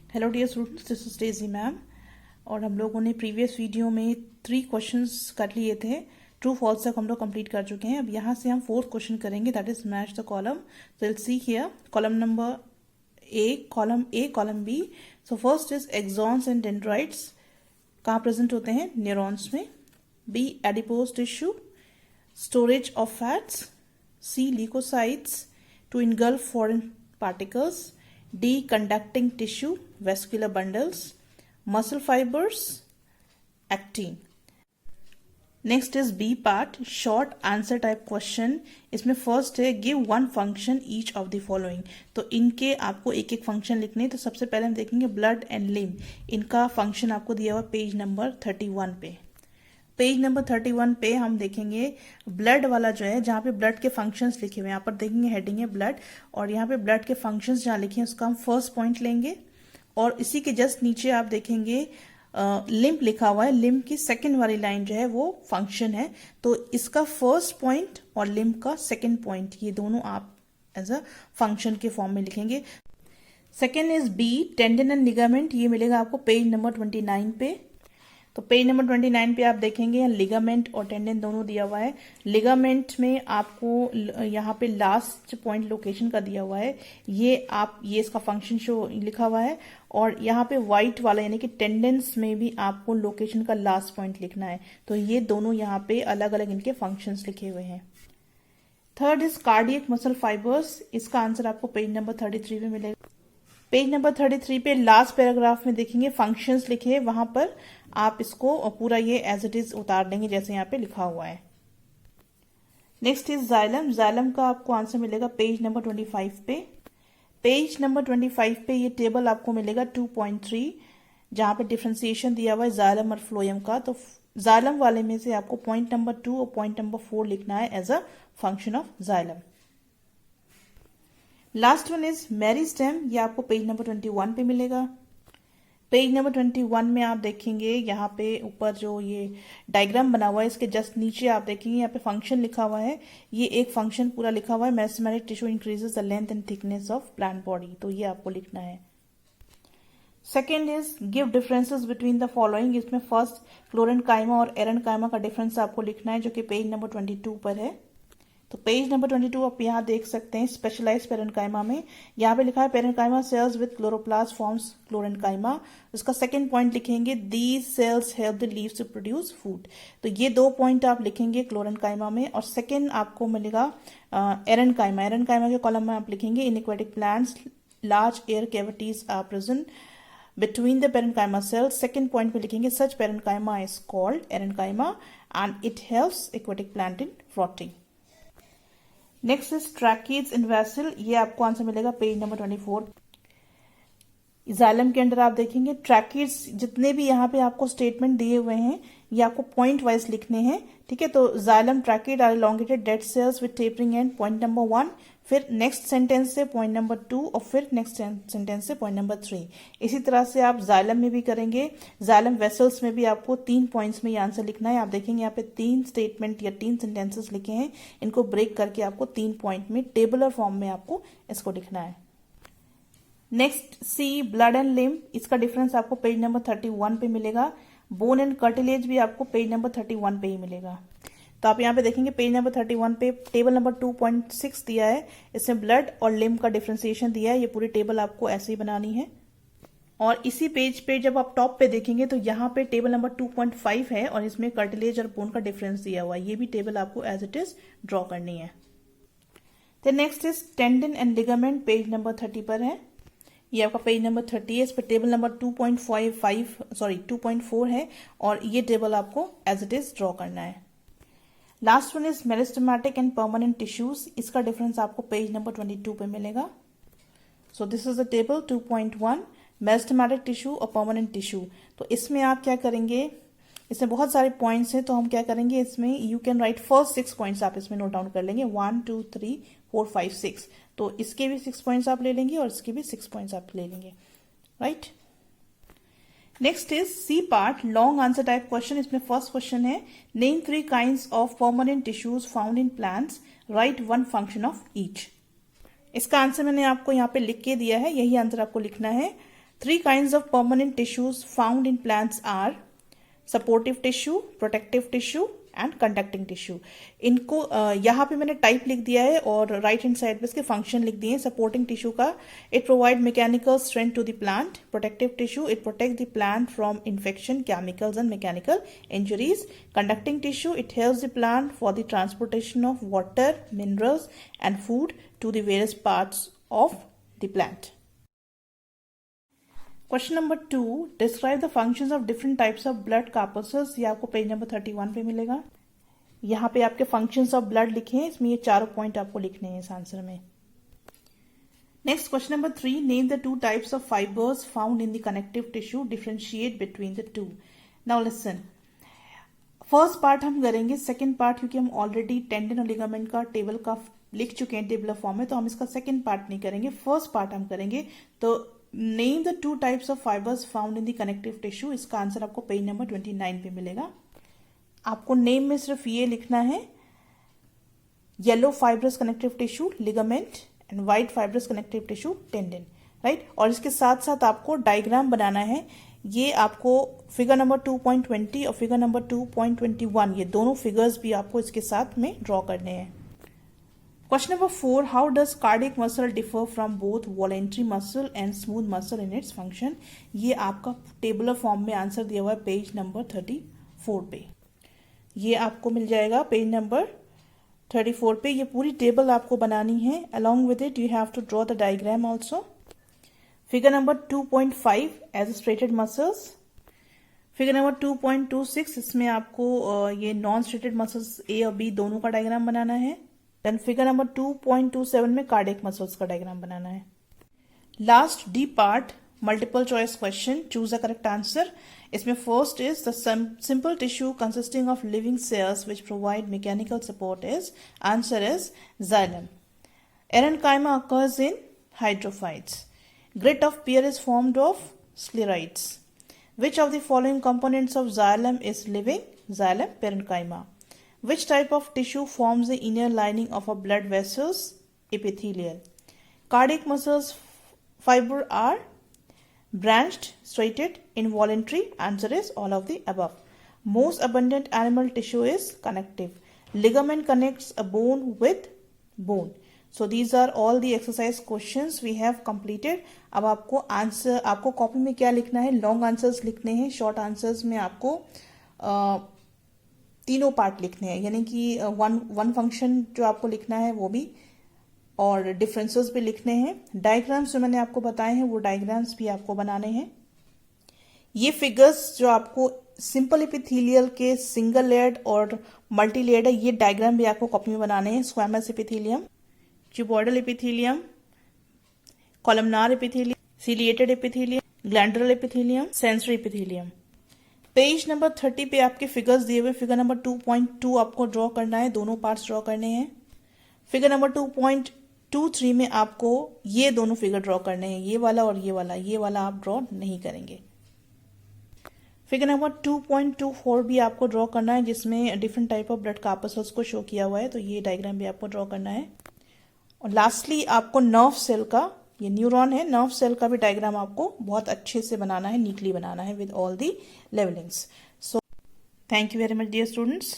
Hello dear students, this is Daisy ma'am. और हम लोगों ने प्रीवियस वीडियो में 3 क्वेश्चंस कर लिए थे। ट्रू फॉल्स तक हम लोग कंप्लीट कर चुके हैं। अब यहाँ से हम 4th क्वेश्चन करेंगे, that is match the column. So will see here column number A, column B. So first is axons and dendrites कहाँ प्रेजेंट होते हैं? न्यूरॉन्स में। B adipose tissue, storage of fats. C leucocytes to engulf foreign particles. D conducting tissue, vascular bundles. Muscle fibers, actin. Next is B part, short answer type question. इसमें first है give one function each of the following. तो इनके आपको एक एक function लिखने हैं। तो सबसे पहले हम देखेंगे ब्लड एंड लिम्ब। इनका फंक्शन आपको दिया हुआ पेज नंबर 31 पे। पेज नंबर 31 पे हम देखेंगे ब्लड वाला जो है, जहाँ पे ब्लड के फंक्शंस लिखे हुए हैं। यहाँ पर देखेंगे हेडिंग है ब्लड, और यहाँ पे ब्लड के फंक्शंस जहाँ लिखे हैं उसका हम फर्स्ट पॉइंट लेंगे। और इसी के जस्ट नीचे आप देखेंगे लिम्ब लिखा हुआ है। लिम्ब की सेकंड वाली लाइन जो है वो फंक्शन है। तो इसका फर्स्ट पॉइंट और लिम्ब का सेकंड पॉइंट, ये दोनों आप एज अ फंक्शन के फॉर्म में लिखेंगे। Second is B tendon and ligament. ये मिलेगा आपको पेज नंबर 29 पे। तो पेज नंबर 29 पे आप देखेंगे लिगामेंट और टेंडन दोनों दिया हुआ है। लिगामेंट में आपको यहाँ पे लास्ट पॉइंट लोकेशन का दिया हुआ है। ये इसका फंक्शन शो लिखा हुआ है। और यहाँ पे व्हाइट वाला यानी कि टेंडेंस में भी आपको लोकेशन का लास्ट पॉइंट लिखना है। तो ये दोनों यहाँ पे अलग अलग इनके फंक्शंस लिखे हुए हैं। Third is cardiac muscle fibres. इसका आंसर आपको पेज नंबर 33 में मिलेगा। पेज नंबर 33 पे लास्ट पैराग्राफ में देखेंगे फंक्शंस लिखे हैं, वहां पर आप इसको पूरा ये एज इट इज उतार देंगे जैसे यहाँ पे लिखा हुआ है। Next is xylem. जाइलम का आपको आंसर मिलेगा पेज नंबर 25 पे। पेज नंबर 25 पे ये टेबल आपको मिलेगा 2.3, जहां पे डिफ्रेंसिएशन दिया हुआ है जाइलम और फ्लोएम का। तो जाइलम वाले में से आपको पॉइंट नंबर 2 और पॉइंट नंबर 4 लिखना है as a function of xylem. Last one is meristem. ये आपको पेज नंबर 21 पे मिलेगा। पेज नंबर 21 में आप देखेंगे यहाँ पे ऊपर जो ये डायग्राम बना हुआ है, इसके जस्ट नीचे आप देखेंगे यहाँ पे फंक्शन लिखा हुआ है। ये एक फंक्शन पूरा लिखा हुआ है, meristematic tissue increases the length and thickness of plant body. तो ये आपको लिखना है। Second is give differences between the following. इसमें फर्स्ट क्लोरेनकाइमा और एरेनकाइमा का डिफरेंस आपको लिखना है, जो कि पेज नंबर 22 पर है। तो पेज नंबर 22 आप यहाँ देख सकते हैं स्पेशलाइज पेरेन्काइमा में। यहाँ पे लिखा है parenchyma cells with chloroplast forms chlorenchyma. इसका सेकंड पॉइंट लिखेंगे these cells help the leaves to produce food. तो ये 2 पॉइंट आप लिखेंगे क्लोरेन्काइमा में। और सेकंड आपको मिलेगा एरेन्काइमा। एरेन्काइमा के कॉलम में आप लिखेंगे in aquatic plants large air cavities are present between the parenchyma cells. Second point पे लिखेंगे such parenchyma is called erenchyma and it helps aquatic plant in fruiting. Next is tracheids in vessel. ये आपको answer मिलेगा page number 24। Xylem के अंदर आप देखेंगे tracheids, जितने भी यहाँ पे आपको स्टेटमेंट दिए हुए हैं ये आपको पॉइंट वाइज लिखने हैं, ठीक है। तो xylem tracheid are elongated dead cells with tapering end, point number 1। फिर नेक्स्ट सेंटेंस से पॉइंट नंबर 2 और फिर नेक्स्ट सेंटेंस से पॉइंट नंबर 3। इसी तरह से आप जाइलम में भी करेंगे। जाइलम वेसल्स में भी आपको 3 पॉइंट्स में ये आंसर लिखना है। आप देखेंगे यहाँ पे 3 स्टेटमेंट या 3 सेंटेंसेस लिखे हैं। इनको ब्रेक करके आपको 3 पॉइंट में टेबुलर फॉर्म में आपको इसको लिखना है। Next C blood and limb. इसका डिफरेंस आपको पेज नंबर 31 पे मिलेगा। बोन एंड कार्टिलेज भी आपको पेज नंबर 31 पे ही मिलेगा। तो आप यहाँ पे देखेंगे पेज नंबर 31 पे टेबल नंबर 2.6 दिया है। इसमें ब्लड और लिम्ब का डिफरेंशिएशन दिया है। ये पूरी टेबल आपको ऐसे ही बनानी है। और इसी पेज पे जब आप टॉप पे देखेंगे तो यहाँ पे टेबल नंबर 2.5 है और इसमें कार्टिलेज और बोन का डिफरेंस दिया हुआ है। ये भी टेबल आपको एज इट इज ड्रॉ करनी है। तो next is tendon and ligament, page number 30 पर है। ये आपका पेज नंबर 30 है। इस पर टेबल नंबर 2.4 है और ये टेबल आपको एज इट इज ड्रॉ करना है। Last one is meristematic and permanent tissues. इसका डिफरेंस आपको पेज नंबर 22 पे मिलेगा। So this is the table 2.1 meristematic tissue और परमानेंट टिश्यू। तो इसमें आप क्या करेंगे, इसमें बहुत सारे पॉइंट्स हैं। तो हम क्या करेंगे, इसमें you can write first 6 points आप इसमें नोट डाउन कर लेंगे। 1 2 3 4 5 6। तो इसके भी 6 पॉइंट्स आप ले लेंगे और इसके भी 6 पॉइंट्स आप ले लेंगे, right. Next is C part, long answer type question. इसमें फर्स्ट क्वेश्चन है name 3 kinds of permanent tissues found in plants, right 1 function of each. इसका आंसर मैंने आपको यहाँ पे लिख के दिया है, यही आंसर आपको लिखना है। 3 kinds of permanent tissues found in plants are supportive tissue, protective tissue and conducting tissue. इनको यहाँ पे मैंने टाइप लिख दिया है और राइट हैंड साइड पे इसके फंक्शन लिख दिए हैं. सपोर्टिंग टिश्यू का it provide mechanical strength to the plant. Protective tissue it protect the plant from infection, chemicals and mechanical injuries. Conducting tissue it helps the plant for the transportation of water, minerals and food to the various parts of the plant. Question number 2, describe the functions of different types of blood corpuscles. ये आपको page number 31 पे मिलेगा. यहाँ पे आपके functions of blood लिखे हैं, इसमें ये चारों पॉइंट आपको लिखने हैं इस आंसर में. Next question number 3, name the 2 types of fibres found in the connective tissue, differentiate between the 2. Now listen, first part हम करेंगे, सेकेंड पार्ट क्योंकि हम ऑलरेडी टेंडन और लिगामेंट का टेबल का लिख चुके हैं टेबल फॉर्म में, तो हम इसका सेकेंड पार्ट नहीं करेंगे, फर्स्ट पार्ट हम करेंगे. तो name the 2 types of fibres found in the connective tissue. इसका आंसर आपको पेज नंबर 29 पे मिलेगा. आपको नेम में सिर्फ ये लिखना है, yellow fibrous connective tissue ligament and white fibrous connective tissue tendon, right. और इसके साथ साथ आपको डायग्राम बनाना है. ये आपको फिगर नंबर 2.20 और फिगर नंबर 2.21 ये दोनों फिगर्स भी आपको इसके साथ में ड्रॉ करने हैं. Question number 4, how does cardiac muscle differ from both voluntary muscle and smooth muscle in its function? ये आपका टेबुलर फॉर्म में आंसर दिया हुआ है पेज नंबर 34 पे. ये आपको मिल जाएगा पेज नंबर 34 पे. ये पूरी टेबल आपको बनानी है. along with it you have to draw the diagram also. Figure number 2.5 as straighted muscles. Figure number 2.26 इसमें आपको ये नॉन स्ट्रेटेड मसल्स ए और बी दोनों का डायग्राम बनाना है. देन फिगर नंबर 2.27 में कार्डियक मसल्स का डायग्राम बनाना है. Last D part multiple choice question, choose the correct answer. इसमें first is the simple tissue consisting of living cells which provide mechanical support is, answer is xylem. Erenchyma occurs in hydrophytes. Grit of Peer is formed of sclerites. Which of the following components of xylem is living? Xylem parenchyma. Which type of tissue forms the inner lining of a blood vessels? Epithelial. Cardiac muscles fiber are branched, straighted, involuntary. Answer is all of the above. Most abundant animal tissue is connective. Ligament connects a bone with bone. So these are all the exercise questions we have completed. अब आपको answer, आपको copy में क्या लिखना है, long answers लिखने हैं. Short answers में आपको तीनों पार्ट लिखने हैं, यानी कि वन फंक्शन जो आपको लिखना है वो भी, और डिफरेंसेस भी लिखने हैं. डायग्राम्स जो मैंने आपको बताए हैं वो डायग्राम्स भी आपको बनाने हैं. ये फिगर्स जो आपको सिंपल एपिथेलियल के सिंगल लेयर्ड और मल्टी लेयर्ड है, ये डायग्राम भी आपको कॉपी में बनाने हैं. Squamous epithelium, cuboidal epithelium, columnar epithelium, ciliated epithelium, glandular epithelium, sensory epithelium. Page number 30 पे आपके फिगर्स दिए हुए. फिगर नंबर 2.2 आपको ड्रॉ करना है, दोनों पार्ट्स ड्रॉ करने हैं. फिगर नंबर 2.23 में आपको ये दोनों फिगर ड्रॉ करने हैं, ये वाला और ये वाला. ये वाला आप ड्रॉ नहीं करेंगे. फिगर नंबर 2.24 भी आपको ड्रॉ करना है, जिसमें डिफरेंट टाइप ऑफ ब्लड कार्पसेल्स को शो किया हुआ है, तो ये डायग्राम भी आपको ड्रॉ करना है. और लास्टली आपको नर्व सेल का, ये न्यूरॉन है, नर्व सेल का भी डायग्राम आपको बहुत अच्छे से बनाना है, नीटली बनाना है with all the labellings. So thank you very much dear students.